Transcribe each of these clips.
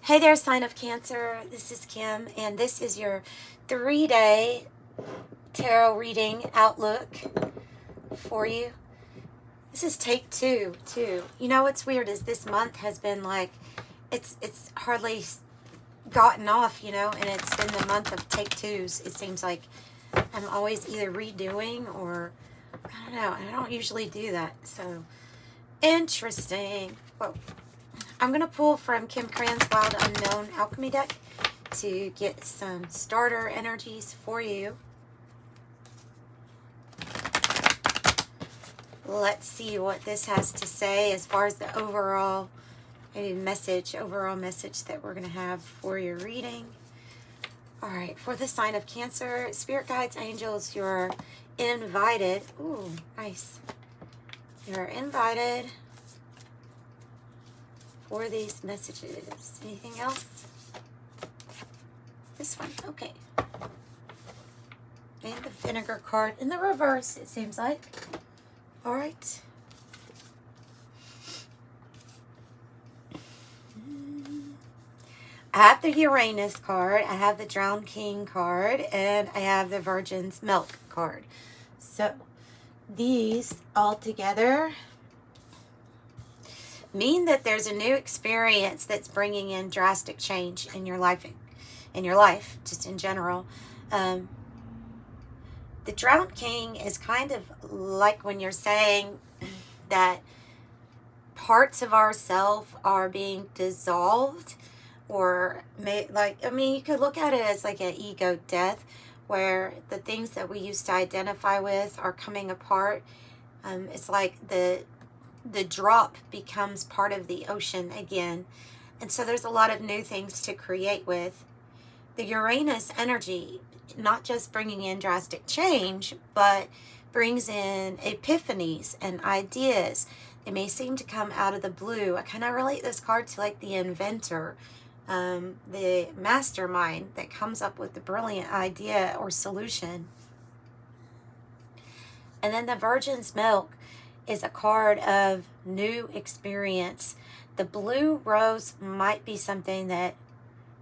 Hey there, sign of Cancer. This is Kim, and this is your 3-day tarot reading outlook for you. This is take two, too. You know what's weird is this month has been like, it's hardly gotten off, you know, and it's been the month of take twos. It seems like I'm always either redoing or, I don't know, I don't usually do that. So, interesting. Whoa. I'm going to pull from Krans Wild Unknown alchemy deck to get some starter energies for you. Let's see what this has to say as far as the overall message that we're going to have for your reading. All right, for the sign of Cancer, spirit guides, angels, you're invited. Ooh, nice. You're invited for these messages. Anything else? This one, okay. And the vinegar card in the reverse, it seems like. All right. I have the Uranus card, I have the Drowned King card, and I have the Virgin's Milk card. So these all together mean that there's a new experience that's bringing in drastic change in your life, just in general. The Drowned King is kind of like when you're saying that parts of ourself are being dissolved, or you could look at it as like an ego death, where the things that we used to identify with are coming apart. It's like the drop becomes part of the ocean again. And so there's a lot of new things to create with. The Uranus energy, not just bringing in drastic change, but brings in epiphanies and ideas. They may seem to come out of the blue. I kind of relate this card to like the inventor, the mastermind that comes up with the brilliant idea or solution. And then the Virgin's Milk is a card of new experience. The blue rose might be something that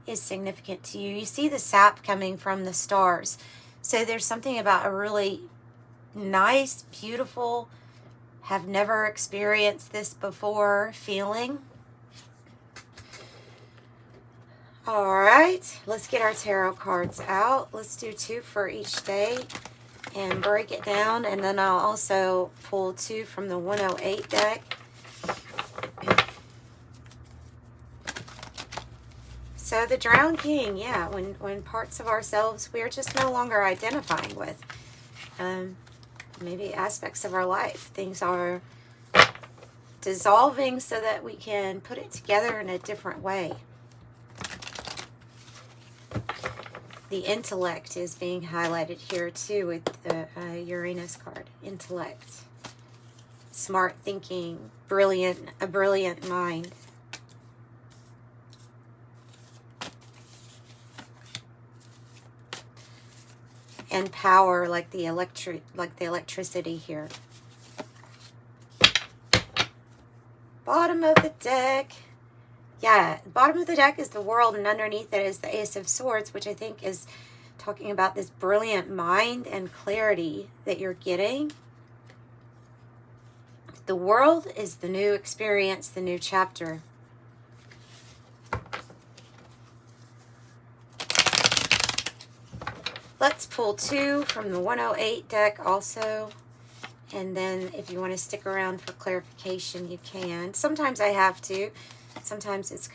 is significant to you. You see the sap coming from the stars. So there's something about a really nice, beautiful, have never experienced this before feeling. All right, let's get our tarot cards out. Let's do 2 for each day and break it down, and then I'll also pull 2 from the 108 deck. So the Drowned King, yeah, when parts of ourselves we're just no longer identifying with, maybe aspects of our life, things are dissolving so that we can put it together in a different way. The intellect is being highlighted here too with the Uranus card. Intellect, smart thinking, a brilliant mind. And power, like the electricity here. Bottom of the deck. Yeah, bottom of the deck is the World, and underneath it is the Ace of Swords, which I think is talking about this brilliant mind and clarity that you're getting. The World is the new experience, the new chapter. Let's pull 2 from the 108 deck also. And then if you want to stick around for clarification, you can. Sometimes I have to. Sometimes it's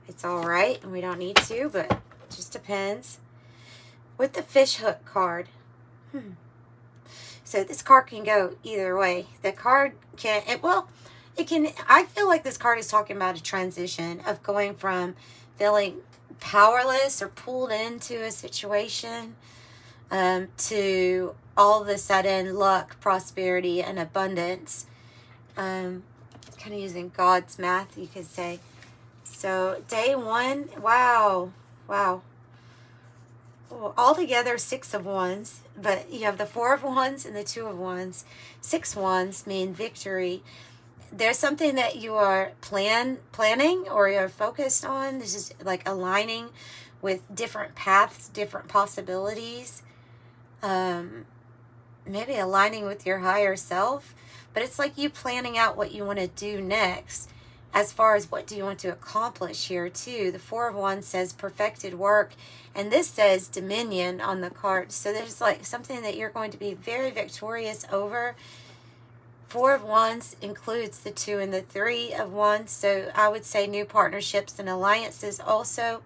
it's all right and we don't need to, but it just depends. With the fish hook card. So this card can go either way. The card can, I feel like this card is talking about a transition of going from feeling powerless or pulled into a situation to all of a sudden luck, prosperity, and abundance. Kind of using God's math, you could say. So day 1, wow. Altogether 6 of Wands, but you have the 4 of Wands and the 2 of Wands. 6 Wands mean victory. there's something that you are planning or you're focused on. This is like aligning with different paths, different possibilities. Maybe aligning with your higher self. But it's like you planning out what you want to do next. As far as what do you want to accomplish here too. The Four of Wands says perfected work. And this says dominion on the card. So there's like something that you're going to be very victorious over. Four of Wands includes the 2 and the 3 of Wands. So I would say new partnerships and alliances also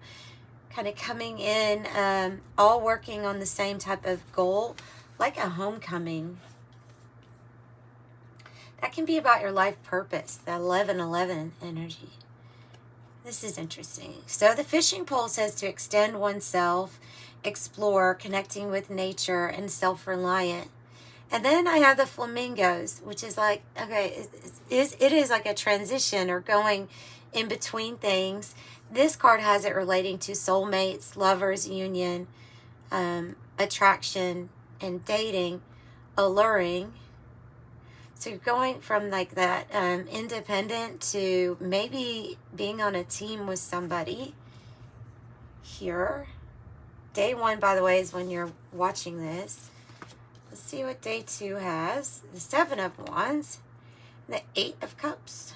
kind of coming in, all working on the same type of goal, like a homecoming. That can be about your life purpose, the 11-11 energy. This is interesting. So the fishing pole says to extend oneself, explore, connecting with nature, and self-reliant. And then I have the flamingos, which is like, okay, it is like a transition or going in between things. This card has it relating to soulmates, lovers, union, attraction, and dating, alluring. So you're going from like that independent to maybe being on a team with somebody here. Day 1, by the way, is when you're watching this. Let's see what day 2 has. The 7 of Wands, the 8 of Cups.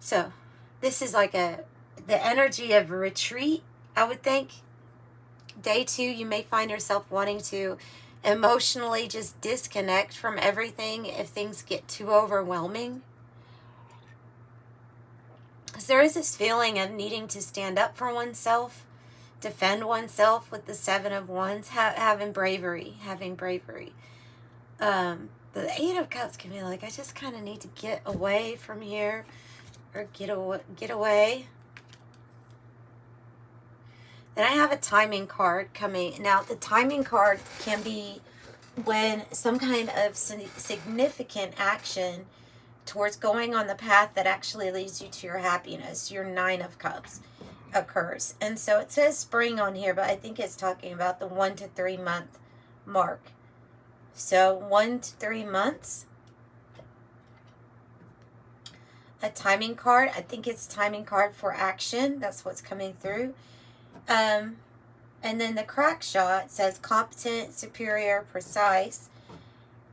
So this is like the energy of retreat, I would think. Day 2, you may find yourself wanting to emotionally just disconnect from everything if things get too overwhelming. Because there is this feeling of needing to stand up for oneself, defend oneself with the 7 of Wands, having bravery. The 8 of Cups can be like, I just kind of need to get away from here, or get away. Then I have a timing card coming. Now, the timing card can be when some kind of significant action towards going on the path that actually leads you to your happiness, your 9 of Cups, occurs. And so it says spring on here, but I think it's talking about the 1 to 3 month mark. So 1 to 3 months. A timing card. I think it's timing card for action. That's what's coming through. And then the crack shot says competent, superior, precise,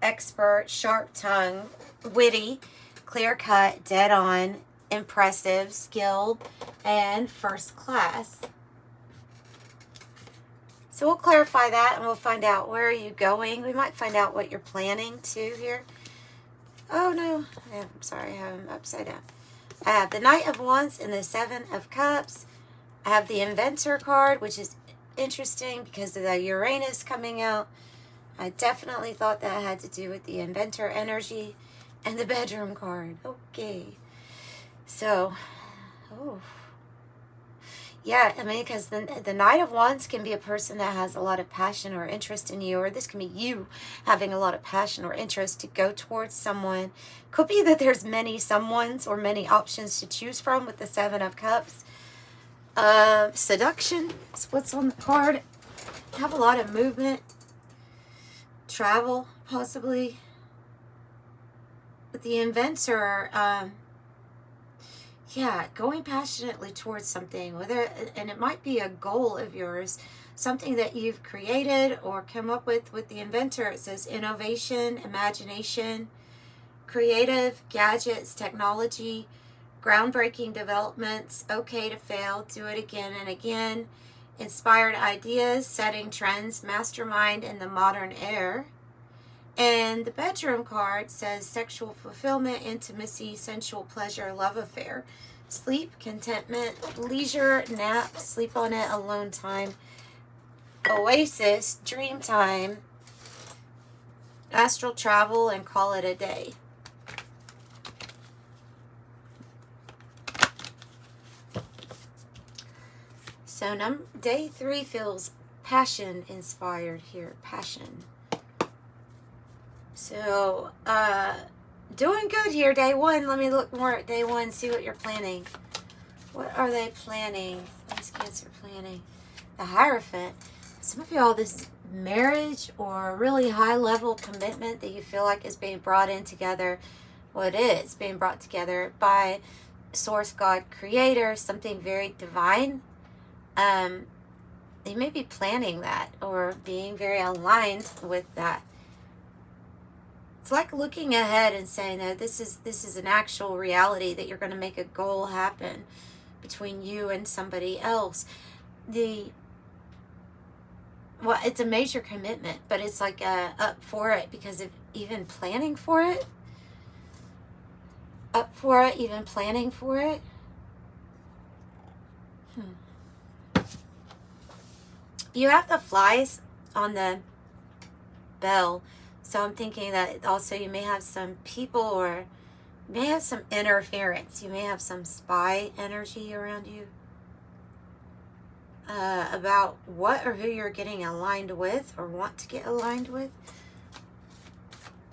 expert, sharp tongue, witty, clear cut, dead on, impressive, skilled, and first class. So we'll clarify that and we'll find out where are you going. We might find out what you're planning too here. Oh no, I'm sorry, I have them upside down. I have the Knight of Wands and the 7 of Cups. I have the Inventor card, which is interesting because of the Uranus coming out. I definitely thought that had to do with the Inventor energy. And the Bedroom card. Okay. So, yeah, I mean, because the Knight of Wands can be a person that has a lot of passion or interest in you, or this can be you having a lot of passion or interest to go towards someone. Could be that there's many someones or many options to choose from with the 7 of Cups. Seduction is what's on the card. Have a lot of movement. Travel, possibly. But the Inventor, yeah, going passionately towards something, and it might be a goal of yours, something that you've created or come up with the Inventor. It says innovation, imagination, creative, gadgets, technology, groundbreaking developments, okay to fail, do it again and again, inspired ideas, setting trends, mastermind in the modern era. And the Bedroom card says sexual fulfillment, intimacy, sensual pleasure, love affair, sleep, contentment, leisure, nap, sleep on it, alone time, oasis, dream time, astral travel, and call it a day. So day 3 feels passion inspired here, passion. So, doing good here, day 1. Let me look more at day 1, see what you're planning. What are they planning? What is Cancer planning? The Hierophant. Some of y'all, this marriage or a really high level commitment that you feel like is being brought in together. Well, it is being brought together by Source, God, Creator, something very divine. You may be planning that or being very aligned with that. It's like looking ahead and saying that this is an actual reality, that you're going to make a goal happen between you and somebody else. Well, it's a major commitment, but it's like up for it because of even planning for it. Up for it, even planning for it. You have the flies on the bell, so I'm thinking that also you may have some people, or you may have some interference. You may have some spy energy around you about what or who you're getting aligned with or want to get aligned with.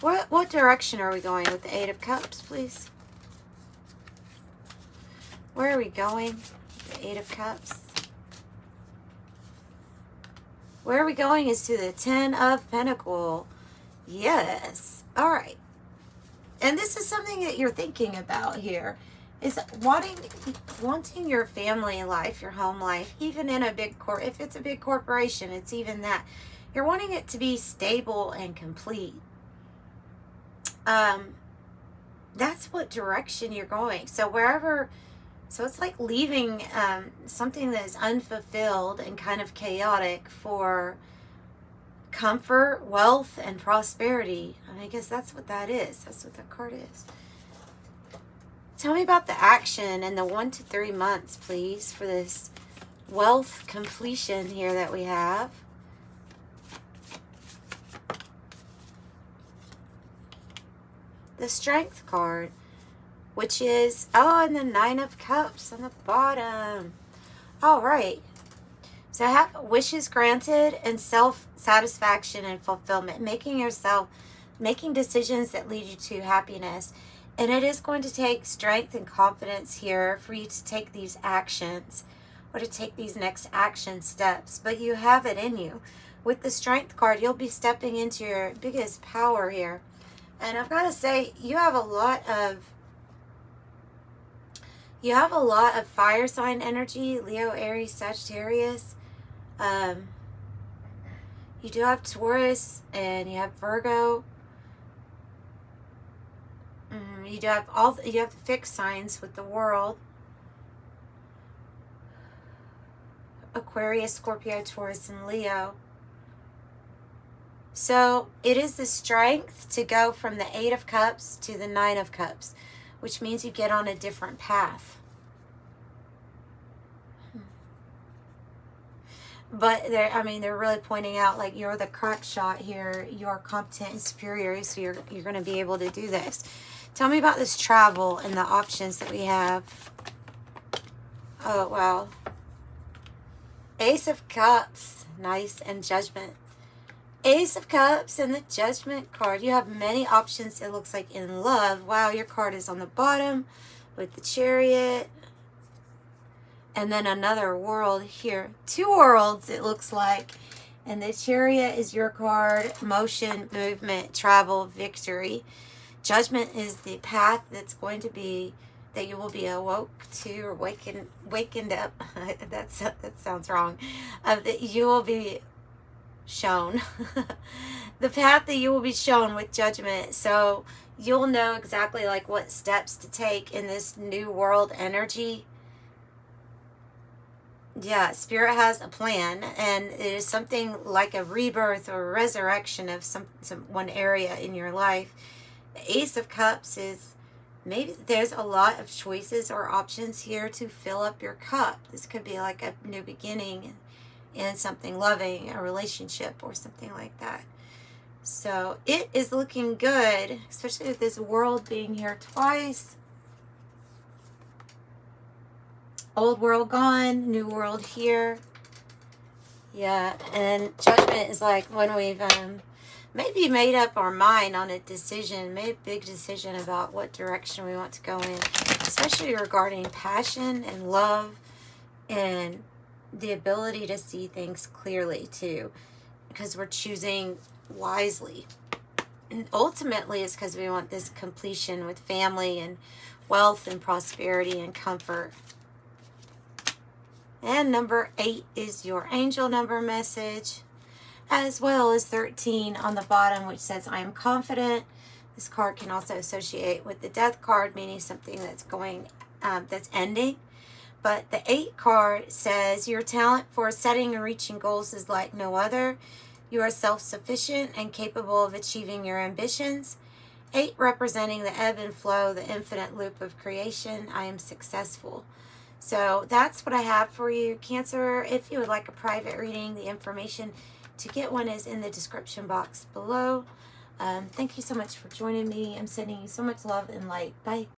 What direction are we going with the Eight of Cups, please? Where are we going? The Eight of Cups. Where are we going is to the Ten of Pentacles. Yes. All right. And this is something that you're thinking about here, is wanting your family life, your home life, even in a big if it's a big corporation, it's even that. You're wanting it to be stable and complete. That's what direction you're going. So it's like leaving something that is unfulfilled and kind of chaotic for comfort, wealth, and prosperity. I guess that's what that is. That's what that card is. Tell me about the action and the 1 to 3 months, please, for this wealth completion here that we have. The Strength card, which is, and the 9 of Cups on the bottom. All right. So I have wishes granted and self-satisfaction and fulfillment. Making decisions that lead you to happiness. And it is going to take strength and confidence here for you to take these actions or to take these next action steps. But you have it in you. With the Strength card, you'll be stepping into your biggest power here. And I've got to say, you have a lot of fire sign energy, Leo, Aries, Sagittarius. You do have Taurus and you have Virgo. You have the fixed signs with the World. Aquarius, Scorpio, Taurus, and Leo. So it is the strength to go from the 8 of Cups to the 9 of Cups, which means you get on a different path. But they're really pointing out, like, you're the crack shot here. You're competent and superior, so you're going to be able to do this. Tell me about this travel and the options that we have. Oh, wow. Ace of Cups. Nice. And Judgment. Ace of Cups and the Judgment card. You have many options, it looks like, in love. Wow, your card is on the bottom with the Chariot. And then another world here. 2 worlds, it looks like. And the Chariot is your card. Motion, movement, travel, victory. Judgment is the path that's going to be, that you will be awoke to, or wakened up. that sounds wrong. That you will be shown. The path that you will be shown with Judgment. So you'll know exactly, like, what steps to take in this new world energy. Yeah, Spirit has a plan, and it is something like a rebirth or a resurrection of some one area in your life. The Ace of Cups is, maybe there's a lot of choices or options here to fill up your cup. This could be like a new beginning in something loving, a relationship or something like that. So it is looking good, especially with this world being here twice. Old world gone, new world here. Yeah, and Judgment is like when we've maybe made up our mind on a decision, made a big decision about what direction we want to go in, especially regarding passion and love and the ability to see things clearly too. because we're choosing wisely. And ultimately, it's because we want this completion with family and wealth and prosperity and comfort. And number 8 is your angel number message, as well as 13 on the bottom, which says, I am confident. This card can also associate with the death card, meaning something that's going, that's ending. But the 8 card says, your talent for setting and reaching goals is like no other. You are self-sufficient and capable of achieving your ambitions. 8 representing the ebb and flow, the infinite loop of creation. I am successful. So that's what I have for you, Cancer. If you would like a private reading, the information to get one is in the description box below. Thank you so much for joining me. I'm sending you so much love and light. Bye.